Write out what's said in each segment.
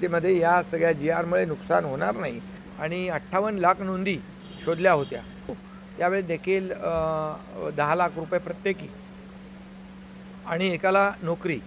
मध्ये या सगळ्या जी-आरमुळे नुकसान होणार नाही आणि 58 लाख नोंदी शोधल्या होत्या. त्यावेळी देखील 10 लाख रुपये प्रत्येकी आणि एकाला नोकरी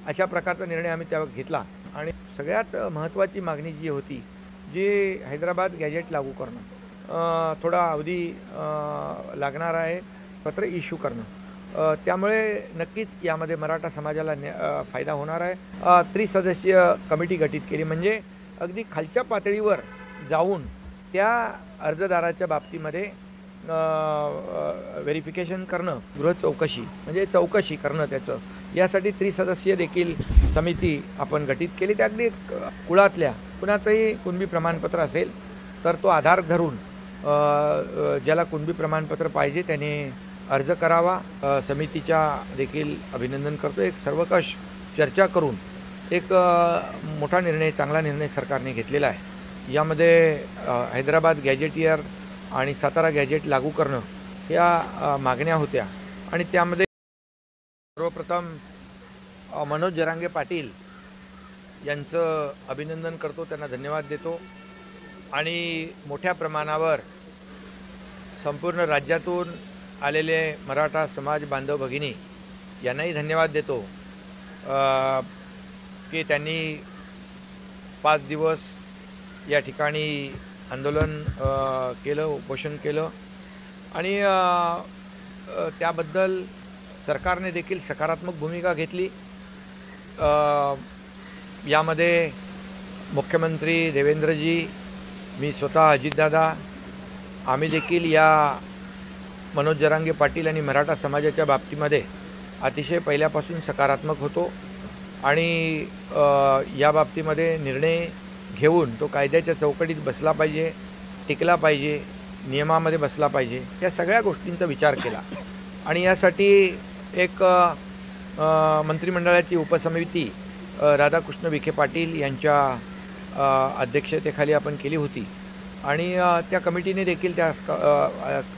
अशा प्रकारचा निर्णय आम्ही त्यावेळी घेतला. आणि सगळ्यात महत्त्वाची मागणी जी होती, जी हैदराबाद गॅजेट लागू करणं, थोडा अवधी लागणार आहे, पत्र इश्यू करणं. त्यामुळे नक्कीच यामध्ये मराठा समाजाला फायदा होणार आहे. त्रिसदस्यीय कमिटी गठीत केली म्हणजे अगदी खालच्या पातळीवर जाऊन त्या अर्जदाराच्या बाबतीमध्ये व्हेरिफिकेशन करणं, गृह चौकशी म्हणजे चौकशी करणं त्याचं, यासाठी त्रिसदस्यीय देखील समिती आपण गठीत केली. त्या अगदी कुळातल्या कुणाचंही कुणबी प्रमाणपत्र असेल तर तो आधार धरून ज्याला कुणबी प्रमाणपत्र पाहिजे त्याने अर्ज करावा. समितीच्या देखील अभिनंदन करतो. एक सर्वकष चर्चा करून एक मोठा निर्णय, चांगला निर्णय सरकारने घेतलेला आहे. यामध्ये हैदराबाद गॅजेटियर आणि सातारा गॅजेट लागू करणं या मागण्या होत्या आणि त्यामध्ये सर्वप्रथम मनोज जरांगे पाटील यांचं अभिनंदन करतो, त्यांना धन्यवाद देतो आणि मोठ्या प्रमाणावर संपूर्ण राज्यातून आलेले मराठा समाज बांधव भगिनी यांनाही धन्यवाद देतो की त्यांनी 5 दिवस या ठिकाणी आंदोलन केलं, उपोषण केलं आणि त्याबद्दल सरकारने देखील सकारात्मक भूमिका घेतली. यामध्ये मुख्यमंत्री देवेंद्रजी, मी स्वतः अजितदादा, आम्ही देखील या मनोज जरांगे पाटील आणि मराठा समाजाच्या बाबतीमध्ये अतिशय पहिल्यापासून सकारात्मक होतो आणि या बाबतीमध्ये निर्णय घेऊन तो कायद्याच्या चौकटीत बसला पाहिजे, टिकला पाहिजे, नियमामध्ये बसला पाहिजे, या सगळ्या गोष्टींचा विचार केला आणि यासाठी एक मंत्रिमंडळाची उपसमिती राधाकृष्ण विखे पाटील यांच्या अध्यक्षतेखाली आपण केली होती आणि त्या कमिटीने देखील त्या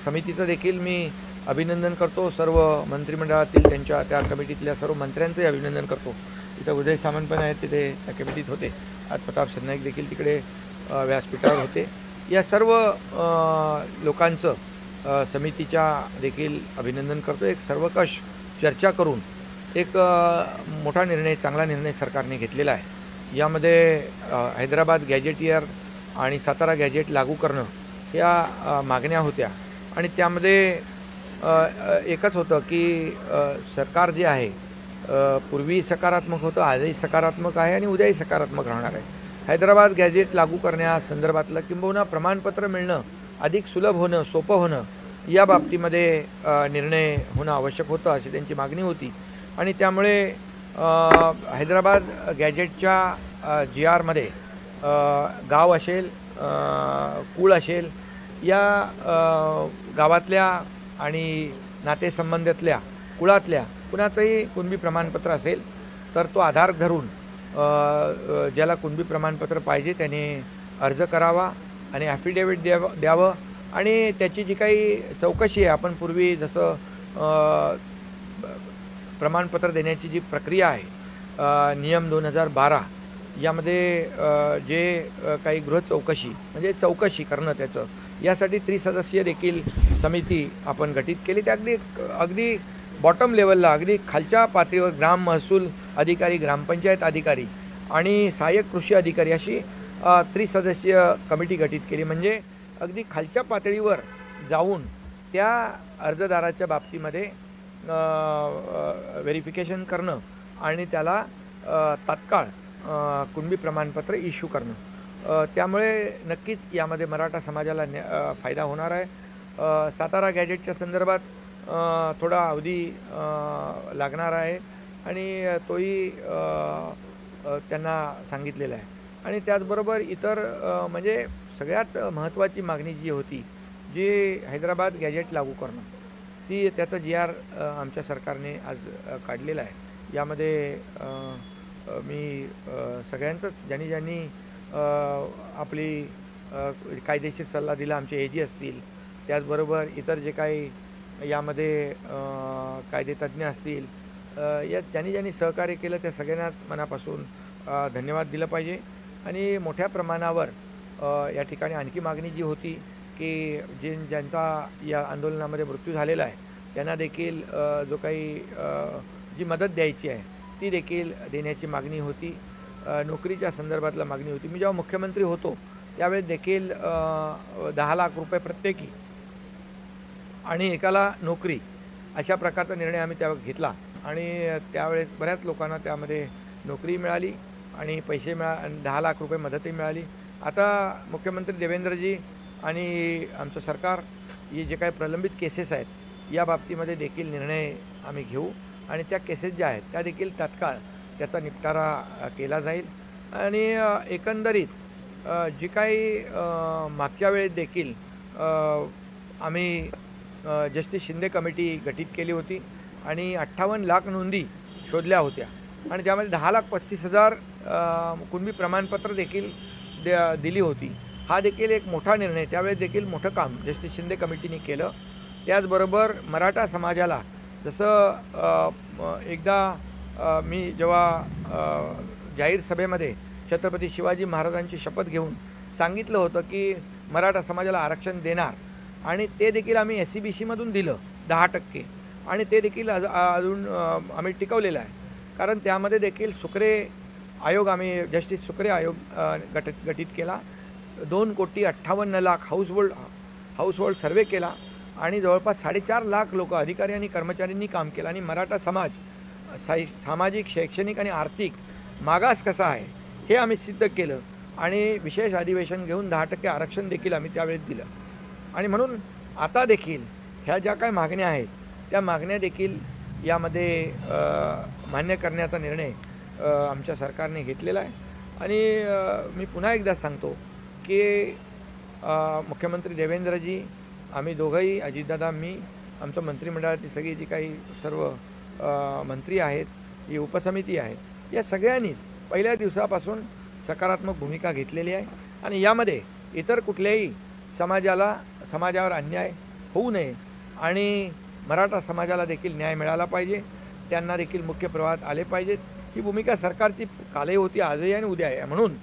समितीचं देखील मी अभिनंदन करतो. सर्व मंत्रिमंडळातील त्यांच्या त्या कमिटीतल्या सर्व मंत्र्यांचंही अभिनंदन करतो. तिथं उदय सामंत पण आहेत, तिथे त्या कमिटीत होते. आज प्रताप सरनाईक देखील तिकडे व्यासपीठावर होते. या सर्व लोकांचं समितीच्या देखील अभिनंदन करतो. एक सर्वकष चर्चा करून एक मोठा निर्णय, चांगला निर्णय सरकारने घेतलेला आहे. यामध्ये हैदराबाद गॅजेटियर आणि सातारा गॅजेट लागू करणं या मागण्या होत्या आणि त्यामध्ये एकच होतं की सरकार जे आहे पूर्वी सकारात्मक होतं, आजही सकारात्मक आहे आणि उद्याही सकारात्मक राहणार आहे. हैदराबाद गॅजेट लागू करण्यासंदर्भातलं किंबहुना प्रमाणपत्र मिळणं अधिक सुलभ होणं, सोपं होणं, या बाबतीमध्ये निर्णय होणं आवश्यक होतं अशी त्यांची मागणी होती आणि त्यामुळे हैदराबाद गॅजेटच्या जी-आरमध्ये गाव असेल, कुळ असेल, या गावातल्या आणि नातेसंबंधातल्या कुळातल्या कुणाचंही कुणबी प्रमाणपत्र असेल तर तो आधार धरून ज्याला कुणबी प्रमाणपत्र पाहिजे त्याने अर्ज करावा आणि ॲफिडेविट द्यावं आणि त्याची जी काही चौकशी आहे, आपण पूर्वी जसं प्रमाणपत्र देण्याची जी प्रक्रिया आहे नियम 2012 यामध्ये जे काही गृह चौकशी म्हणजे चौकशी करणं त्याचं, यासाठी त्रिसदस्यीय देखील समिती आपण गठीत केली. त्या अगदी बॉटम लेवलला, अगदी खालच्या पातळीवर ग्राम महसूल अधिकारी, ग्रामपंचायत अधिकारी आणि सहाय्यक कृषी अधिकारी अशी त्रिसदस्यीय कमिटी गठीत केली म्हणजे अगदी खालच्या पातळीवर जाऊन त्या अर्जदाराच्या बाबतीमध्ये व्हेरिफिकेशन करणं आणि त्याला तात्काळ कुणबी प्रमाणपत्र इश्यू करणं. त्यामुळे नक्कीच यामध्ये मराठा समाजाला फायदा होणार आहे. सातारा गॅजेटच्या संदर्भात थोडा अवधी लागणार आहे आणि तोही त्यांना सांगितलेला आहे आणि त्याचबरोबर इतर म्हणजे सगळ्यात महत्त्वाची मागणी जी होती, जी हैदराबाद गॅजेट लागू करणं, ती त्याचं जी-आर आमच्या सरकारने आज काढलेलं आहे. यामध्ये मी सगळ्यांचंच ज्यांनी आपली कायदेशीर सल्ला दिला, आमचे एजी असतील, त्याचबरोबर इतर जे काही यामध्ये कायदेतज्ञ असतील, या ज्यांनी सहकार्य केलं त्या सगळ्यांनाच मनापासून धन्यवाद दिलं पाहिजे. आणि मोठ्या प्रमाणावर या ठिकाणी आणखी मागणी जी होती की ज्यांचा या आंदोलनामध्ये मृत्यू झालेला आहे त्यांना देखील जो काही जी मदत द्यायची आहे ती देखील देण्याची मागणी होती. नोकरीच्या संदर्भातला मागणी होती. मी जेव्हा मुख्यमंत्री होतो त्यावेळेस देखील 10 लाख रुपये प्रत्येकी आणि एकाला नोकरी अशा प्रकारचा निर्णय आम्ही त्यावेळेस घेतला आणि त्यावेळेस बऱ्याच लोकांना त्यामध्ये नोकरी मिळाली आणि पैसे 10 लाख रुपये मदतही मिळाली. आता मुख्यमंत्री देवेंद्रजी आणि आमचं सरकार हे जे काही प्रलंबित केसेस आहेत या बाबतीमध्ये देखील निर्णय आम्ही घेऊ आणि त्या केसेस ज्या आहेत त्या देखील तात्काळ त्याचा निपटारा केला जाईल. आणि एकंदरीत जी काही मागच्या वेळेस देखील आम्ही जस्टिस शिंदे कमिटी गठीत केली होती आणि 58 लाख नोंदी शोधल्या होत्या आणि त्यामध्ये 10,35,000 कुणबी प्रमाणपत्र देखील दिली होती. हा देखील एक मोठा निर्णय, त्यावेळेस देखील मोठं काम जस्टिस शिंदे कमिटीने केलं. त्याचबरोबर मराठा समाजाला जसं एकदा मी जेव्हा जाहीर सभेमध्ये छत्रपती शिवाजी महाराजांची शपथ घेऊन सांगितलं होतं की मराठा समाजाला आरक्षण देणार आणि ते देखील आम्ही SCBCमधून दिलं 10% आणि ते देखील अजून आम्ही टिकवलेलं आहे. कारण त्यामध्ये देखील सुक्रे आयोग आम्ही जस्टिस सुक्रे आयोग गठीत केला. 2,58,00,000 हाऊसहोल्ड सर्वे केला आणि जवळपास 4.5 लाख लोक अधिकारी आणि कर्मचाऱ्यांनी काम केलं आणि मराठा समाज सामाजिक, शैक्षणिक आणि आर्थिक मागास कसा आहे हे आम्ही सिद्ध केलं आणि विशेष अधिवेशन घेऊन 10% आरक्षण देखील आम्ही त्यावेळेस दिलं. आणि म्हणून आता देखील ह्या ज्या काही मागण्या आहेत त्या मागण्या देखील यामध्ये मान्य करण्याचा निर्णय आमच्या सरकारने घेतलेला आहे. आणि मी पुन्हा एकदा सांगतो की मुख्यमंत्री देवेंद्रजी, आम्ही दोघंही, अजितदादा, मी, आमचं मंत्रिमंडळातली सगळी जी काही सर्व मंत्री आहेत, ही उपसमिती आहे, या सगळ्यांनीच पहिल्या दिवसापासून सकारात्मक भूमिका घेतलेली आहे. आणि यामध्ये इतर कुठल्याही समाजावर अन्याय होऊ नये आणि मराठा समाजाला देखील न्याय मिळाला पाहिजे, त्यांना देखील मुख्य प्रवाहात आले पाहिजेत, ही भूमिका सरकारची कालही होती, आजही आणि उद्या आहे. म्हणून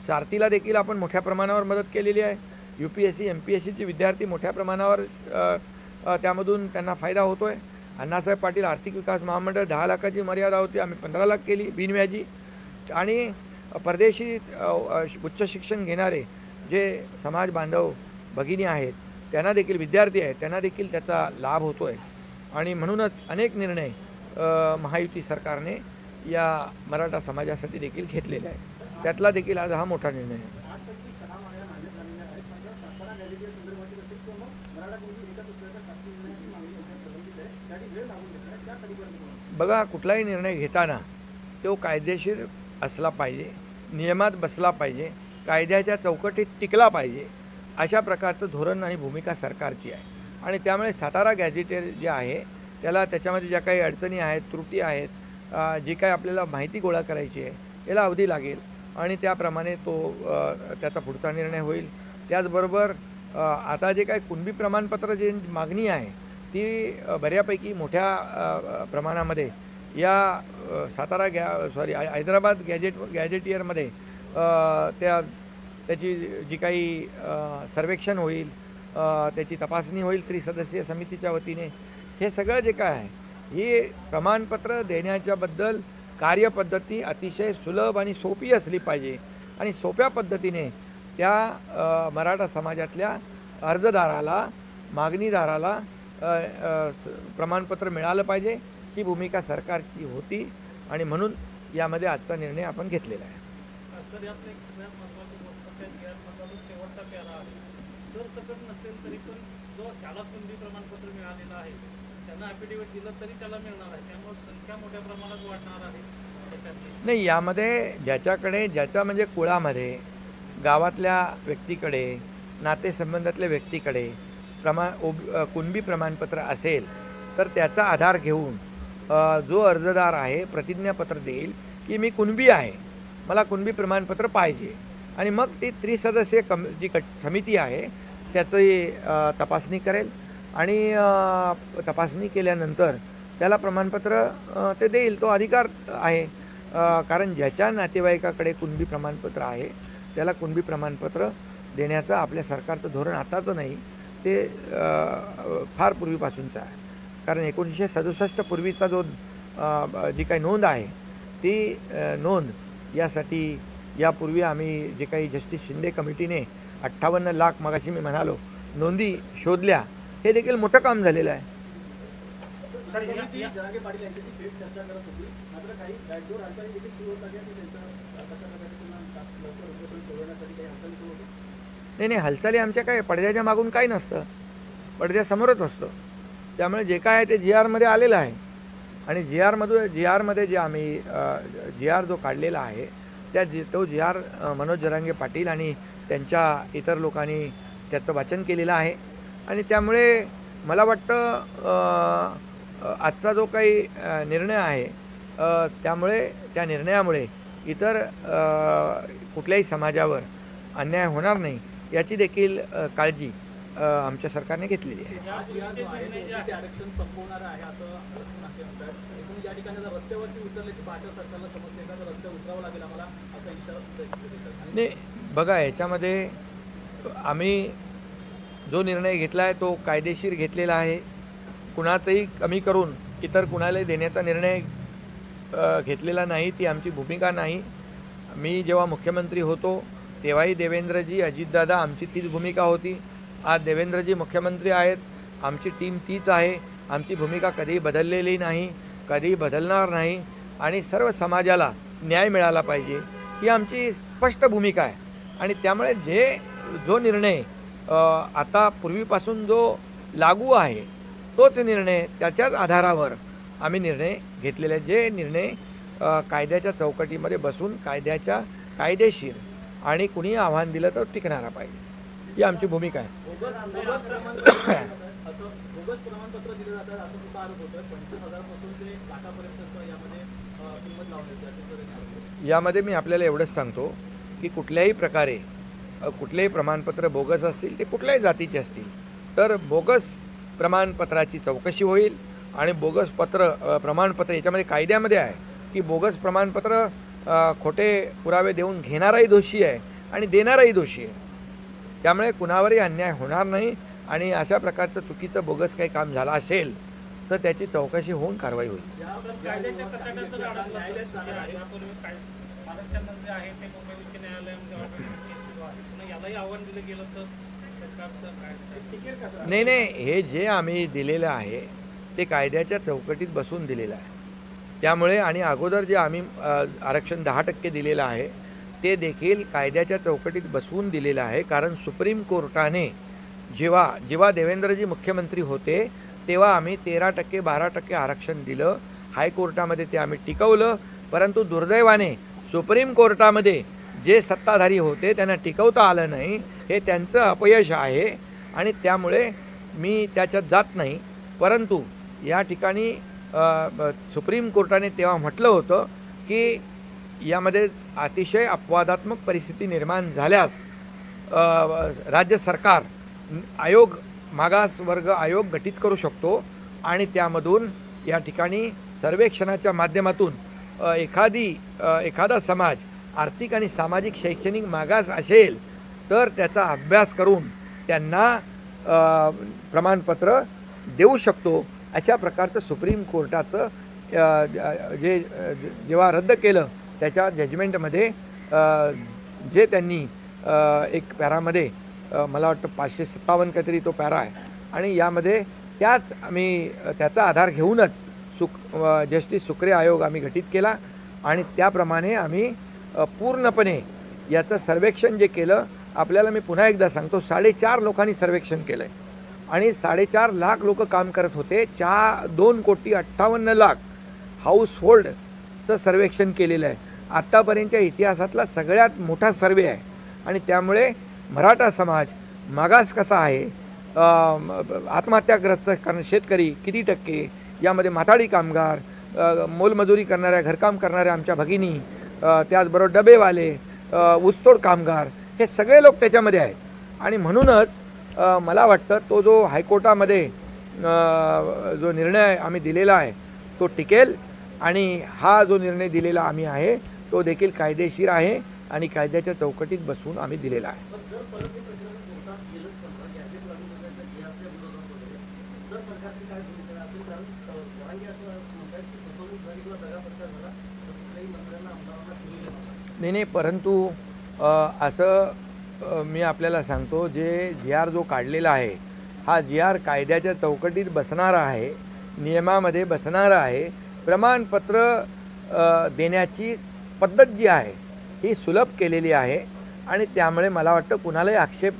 सारथीला देखील आपण मोठ्या प्रमाणावर मदत केलेली आहे. UPSC MPSCचे विद्यार्थी मोठ्या प्रमाणावर त्यामधून त्यांना फायदा होतो आहे. अण्णासाहेब पाटील आर्थिक विकास महामंडळ 10 लाखाची मर्यादा होती, आम्ही 15 लाख केली बिनव्याजी. आणि परदेशी उच्च शिक्षण घेणारे जे समाज बांधव भगिनी आहेत त्यांना देखील, विद्यार्थी आहेत, त्यांना देखील त्याचा लाभ होतो आहे. आणि म्हणूनच अनेक निर्णय महायुती सरकारने या मराठा समाजासाठी देखील घेतलेले आहे. त्यातला देखील आज हा मोठा निर्णय आहे. बघा, कुठलाही निर्णय घेताना तो कायदेशीर असला पाहिजे, नियमात बसला पाहिजे, कायद्याच्या चौकटीत टिकला पाहिजे, अशा प्रकारचं धोरण आणि भूमिका सरकारची आहे. आणि त्यामुळे सातारा गॅझेटेर जे आहे त्याला त्याच्यामध्ये ज्या काही अडचणी आहेत, त्रुटी आहेत, जी काही आपल्याला माहिती गोळा करायची आहे याला अवधी लागेल आणि त्याप्रमाणे तो त्याचा पुढचा निर्णय होईल. त्याचबरोबर आता जे काही कुणबी प्रमाणपत्र जे मागणी आहे ती बऱ्यापैकी मोठ्या प्रमाणामध्ये या हैदराबाद गॅजेटियरमध्ये त्याची जी काही सर्वेक्षण होईल, त्याची तपासणी होईल त्रिसदस्यीय समितीच्या वतीने. हे सगळं जे काय आहे ही प्रमाणपत्र देण्याच्याबद्दल कार्यपद्धती अतिशय सुलभ आणि सोपी असली पाहिजे आणि सोप्या पद्धतीने त्या मराठा समाजातल्या अर्जदाराला, मागणीदाराला प्रमाणपत्र मिळालं पाहिजे, ही भूमिका सरकारची होती आणि म्हणून यामध्ये आजचा निर्णय आपण घेतलेला आहे. नाही, यामध्ये ज्याच्या म्हणजे कुळामध्ये, गावातल्या व्यक्तीकडे, नातेसंबंधातल्या व्यक्तीकडे कुणबी प्रमाणपत्र असेल तर त्याचा आधार घेऊन जो अर्जदार आहे प्रतिज्ञापत्र देईल की मी कुणबी आहे, मला कुणबी प्रमाणपत्र पाहिजे आणि मग ती त्रिसदस्यीय जी समिती आहे त्याची तपासणी करेल आणि तपासणी केल्यानंतर त्याला प्रमाणपत्र ते देईल. तो अधिकार आहे. कारण ज्याच्या नातेवाईकाकडे कुणबी प्रमाणपत्र आहे त्याला कुणबी प्रमाणपत्र देण्याचं आपल्या सरकारचं धोरण आताचं नाही, ते फार पूर्वीपासूनचं आहे. कारण 1967 पूर्वीचा जो जी काही नोंद आहे ती नोंद यासाठी यापूर्वी आम्ही जे काही जस्टिस शिंदे कमिटीने 58 लाख मगाशी मी म्हणालो नोंदी शोधल्या, हे देखील मोठं काम झालेलं आहे. नाही नाही, हालचाली आमच्या काय पडद्याच्या मागून काही नसतं, पडद्यासमोरच असतं. त्यामुळे जे काय आहे ते GRमध्ये आलेलं आहे आणि GRमध्ये जे आम्ही GR जो काढलेला आहे तो GR मनोज जरांगे पाटील आणि त्यांच्या इतर लोकांनी त्याचं वाचन केलेलं आहे. आणि त्यामुळे मला वाटतं आजचा जो काही निर्णय आहे त्यामुळे त्या निर्णयामुळे इतर कुठल्याही समाजावर अन्याय होणार नाही याची देखील काळजी आमच्या सरकारने घेतलेली आहे. नाही बघा, याच्यामध्ये आम्ही जो निर्णय घेतला आहे तो कायदेशीर घेतलेला आहे. कुणाचंही कमी करून इतर कुणालाही देण्याचा निर्णय घेतलेला नाही, ती आमची भूमिका नाही. मी जेव्हा मुख्यमंत्री होतो तेव्हाही देवेंद्रजी, अजितदादा आमची तीच भूमिका होती. आज देवेंद्रजी मुख्यमंत्री आहेत, आमची टीम तीच आहे. आमची भूमिका कधीही बदललेली नाही, कधीही बदलणार नाही आणि सर्व समाजाला न्याय मिळाला पाहिजे ही आमची स्पष्ट भूमिका आहे. आणि त्यामुळे जो निर्णय आता पूर्वीपासून जो लागू आहे तोच निर्णय, त्याच्याच आधारावर आम्ही निर्णय घेतलेले आहे. जे निर्णय कायद्याच्या चौकटीमध्ये बसून कायदेशीर आणि कुणी आव्हान दिलं तर टिकणारा पाहिजे, ही आमची भूमिका आहे. यामध्ये मी आपल्याला एवढंच सांगतो की कुठल्याही प्रकारे कुठलेही प्रमाणपत्र बोगस असतील, ते कुठल्याही जातीचे असतील, तर बोगस प्रमाणपत्राची चौकशी होईल. आणि बोगस प्रमाणपत्र याच्यामध्ये कायद्यामध्ये आहे की बोगस प्रमाणपत्र खोटे पुरावे देऊन घेणाराही दोषी आहे आणि देणाराही दोषी आहे. त्यामुळे कुणावरही अन्याय होणार नाही आणि अशा प्रकारचं चुकीचं बोगस काही काम झालं असेल तर त्याची चौकशी होऊन कारवाई होईल. नाही नाही, हे जे आम्ही दिलेलं आहे ते कायद्याच्या चौकटीत बसून दिलेलं आहे. त्यामुळे आणि अगोदर जे आम्ही आरक्षण 10% दिलेलं आहे ते देखील कायद्याच्या चौकटीत बसवून दिलेलं आहे. कारण सुप्रीम कोर्टाने जेव्हा देवेंद्रजी मुख्यमंत्री होते तेव्हा आम्ही 13% 12% आरक्षण दिलं. हायकोर्टामध्ये ते आम्ही टिकवलं, परंतु दुर्दैवाने सुप्रीम कोर्टामध्ये जे सत्ताधारी होते त्यांना टिकवता आलं नाही. हे त्यांचं अपयश आहे आणि त्यामुळे मी त्याच्यात जात नाही. परंतु या ठिकाणी सुप्रीम कोर्टाने तेव्हा म्हटलं होतं की यामध्ये अतिशय अपवादात्मक परिस्थिती निर्माण झाल्यास राज्य सरकार मागासवर्ग आयोग गठीत करू शकतो आणि त्यामधून या ठिकाणी सर्वेक्षणाच्या माध्यमातून एखादा समाज आर्थिक आणि सामाजिक शैक्षणिक मागास असेल तर त्याचा अभ्यास करून त्यांना प्रमाणपत्र देऊ शकतो. अशा प्रकारचं सुप्रीम कोर्टाचं जेव्हा रद्द केलं त्याच्या जजमेंटमध्ये जे त्यांनी एक पॅरामध्ये मला वाटतं 557 काहीतरी तो पॅरा आहे आणि यामध्ये त्याचा आधार घेऊनच जस्टिस सुक्रे आयोग आम्ही गठीत केला आणि त्याप्रमाणे आम्ही पूर्णपणे याचं सर्वेक्षण जे केलं. आपल्याला मी पुन्हा एकदा सांगतो, 4.5 लोकांनी सर्वेक्षण केलं आहे आणि 4.5 लाख लोक काम करत होते. 2,58,00,000 हाऊसहोल्डचं सर्वेक्षण केलेलं आहे. आत्तापर्यंतच्या इतिहासातला सगळ्यात मोठा सर्वे आहे आणि त्यामुळे मराठा समाज मागास कसा आहे, आत्महत्याग्रस्त शेतकरी किती टक्के, यामध्ये माथाडी कामगार, मोलमजुरी करणाऱ्या घरकाम करणाऱ्या आमच्या भगिनी, त्याचबरोबर डबेवाले, ऊसतोड कामगार, हे सगळे लोक त्याच्यामध्ये आहेत. आणि म्हणूनच मला वाटतं तो जो हायकोर्टामध्ये जो निर्णय आम्ही दिलेला आहे तो टिकेल आणि हा जो निर्णय दिलेला आम्ही आहे तो देखील कायदेशीर आहे. आणि कायद्याच्या चौकटीत बसवून आम्ही दिलेला आहे. नाही, परंतु असं मी आपल्याला सांगतो, जी आर जो काढलेला आहे हा जी आर कायद्याच्या चौकटीत बसणारा आहे, नियमामध्ये बसणारा आहे. प्रमाणपत्र देण्याची पद्धत जी आहे ही सुलभ केलेली आहे आणि त्यामुळे मला वाटतं कुणालाही आक्षेप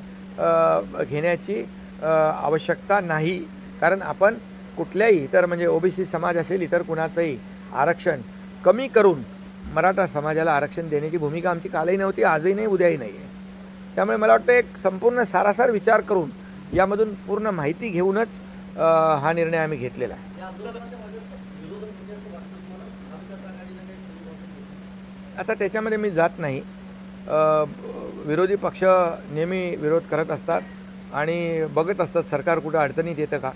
घेण्याची आवश्यकता नाही. कारण आपण कुठल्याही इतर म्हणजे ओबीसी समाज असेल, इतर कुणाचंही आरक्षण कमी करून मराठा समाजाला आरक्षण देण्याची भूमिका आमची कालही नव्हती, आजही नाही, उद्याही नाही आहे. त्यामुळे मला वाटतं एक संपूर्ण सारासार विचार करून यामधून पूर्ण माहिती घेऊनच हा निर्णय आम्ही घेतलेला आहे. आता त्याच्यामध्ये मी जात नाही. विरोधी पक्ष नेहमी विरोध करत असतात आणि बघत असतात सरकार कुठं अडचणीत येतं का,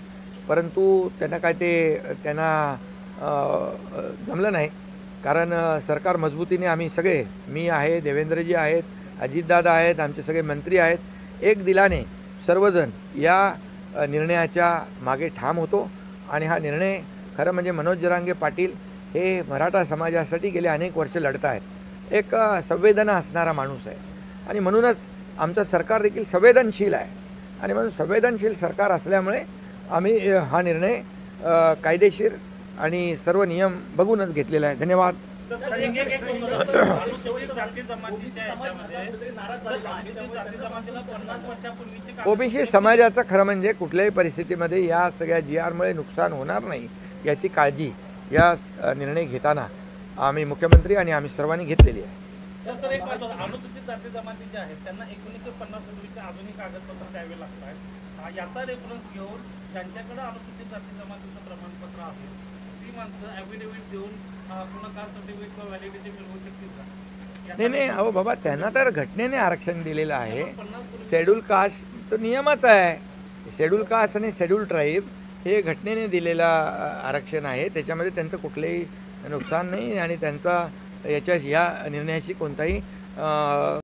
परंतु त्यांना जमलं नाही. कारण सरकार मजबूतीने आम्ही सगळे, मी आहे, देवेंद्रजी आहेत, अजितदादा आहेत, आमचे सगळे मंत्री आहेत, एक दिलाने सर्वजण या निर्णयाच्या मागे ठाम होतो. आणि हा निर्णय खरं म्हणजे मनोज जरांगे पाटील हे मराठा समाजासाठी गेले अनेक वर्ष लढत आहेत. एक संवेदना असणारा माणूस आहे आणि म्हणूनच आमचं सरकार देखील संवेदनशील आहे. आणि म्हणून संवेदनशील सरकार असल्यामुळे आम्ही हा निर्णय कायदेशीर आणि सर्व नियम बघूनच घेतलेला आहे. धन्यवाद. ओबीसी समाजाचं खरं म्हणजे कुठल्याही परिस्थितीमध्ये या सगळ्या जी आरमुळे नुकसान होणार नाही याची काळजी या निर्णय घेताना आम्ही मुख्यमंत्री आणि आम्ही सर्वांनी घेतलेली आहे. अनुसूचित जाती जमाती जे आहेत त्यांना 1950 पूर्वीचे आधुनिक कागदपत्र द्यावे लागतात. याचा रेफरन्स घेऊन ज्यांच्याकडे अनुसूचित जाती जमातीचं प्रमाणपत्र आहे ती माणसं ॲफिडेव्हिट देऊन पुन्हा कास्ट सर्टिफिकेट किंवा व्हॅलिडिटी मिळवू शकतील का? नाही, अहो बाबा, त्यांना तर घटनेने आरक्षण दिलेलं आहे. शेड्यूल कास्ट तो नियमच आहे. शेड्यूल कास्ट आणि शेड्यूल ट्राईब हे घटनेने दिलेलं आरक्षण आहे. त्याच्यामध्ये त्यांचं कुठलंही नुकसान नाही आणि त्यांचा या निर्णयाशी कोणताही